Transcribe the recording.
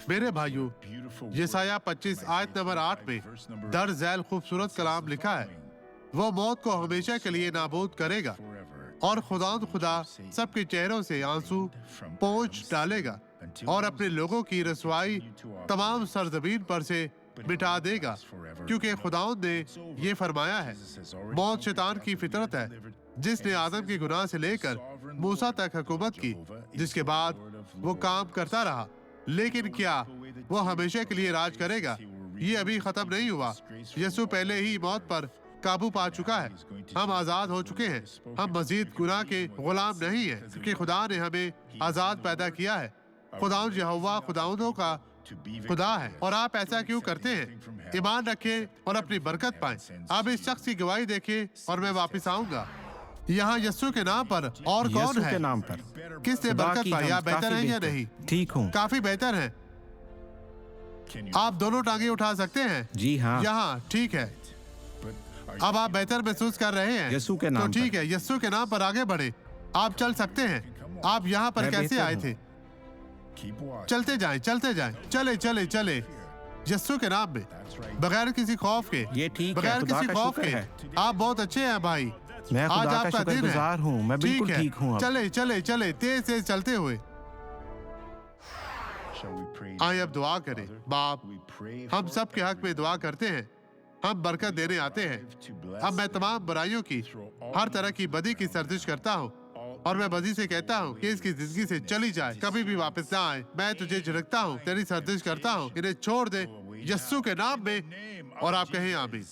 मेरे भाइयों, यशायाह 25 आयत नंबर 8 में दर झैल खूबसूरत कलाम लिखा है। वो मौत को हमेशा के लिए नाबूद करेगा और खुदा सबके चेहरों से आंसू पोंछ डालेगा और अपने लोगों की रसवाई तमाम सरजमीन पर से मिटा देगा, क्योंकि खुदावंद ने ये फरमाया है। मौत शैतान की फितरत है, जिसने आदम के गुनाह से लेकर मूसा तक हुकूमत की, जिसके बाद वो काम करता रहा। लेकिन क्या वो हमेशा के लिए राज करेगा? ये अभी खत्म नहीं हुआ। यीशु पहले ही मौत पर काबू पा चुका है। हम आजाद हो चुके हैं। हम मजीद गुनाह के गुलाम नहीं है, क्योंकि खुदा ने हमें आजाद पैदा किया है। खुदावंद यहोवा खुदावंदों का खुदा है। और आप ऐसा क्यों करते हैं? ईमान रखें और अपनी बरकत पाएं। आप इस शख्स की गवाही देखें और मैं वापस आऊंगा। यहाँ यीशु के नाम पर और कौन है? के नाम पर किसने बरकत पाई? आप बेहतर है या नहीं? ठीक हूँ, काफी बेहतर है। आप दोनों टांगे उठा सकते हैं? जी हाँ। यहाँ ठीक है। अब आप बेहतर महसूस कर रहे हैं? यीशु के नाम तो ठीक है, यीशु के नाम पर आगे बढ़े। आप चल सकते हैं। आप यहाँ पर कैसे आए थे? चलते जाएं, चलते जाएं, चले चले चले यीशु के नाम में, बगैर किसी खौफ के। ये ठीक है, बगैर खुदा किसी का खौफ शुक्र के। है। आप बहुत अच्छे हैं भाई। मैं आज खुदा का आपका दिन है। शुक्रगुजार हूँ। मैं बिल्कुल ठीक हूँ अब। चले चले चले तेज तेज चलते हुए। आइए अब दुआ करें। बाप, हम सब के हक में दुआ करते हैं। हम बरकत देने आते हैं। अब मैं तमाम बुराइयों की, हर तरह की बदी की सर्जिश करता हूँ, और मैं बदी से कहता हूँ कि इसकी जिंदगी से चली जाए, कभी भी वापस ना आए। मैं तुझे झिड़कता हूँ, तेरी सर्जिश करता हूँ, इन्हें छोड़ दे यीशु के नाम में। और आप कहें आमीन।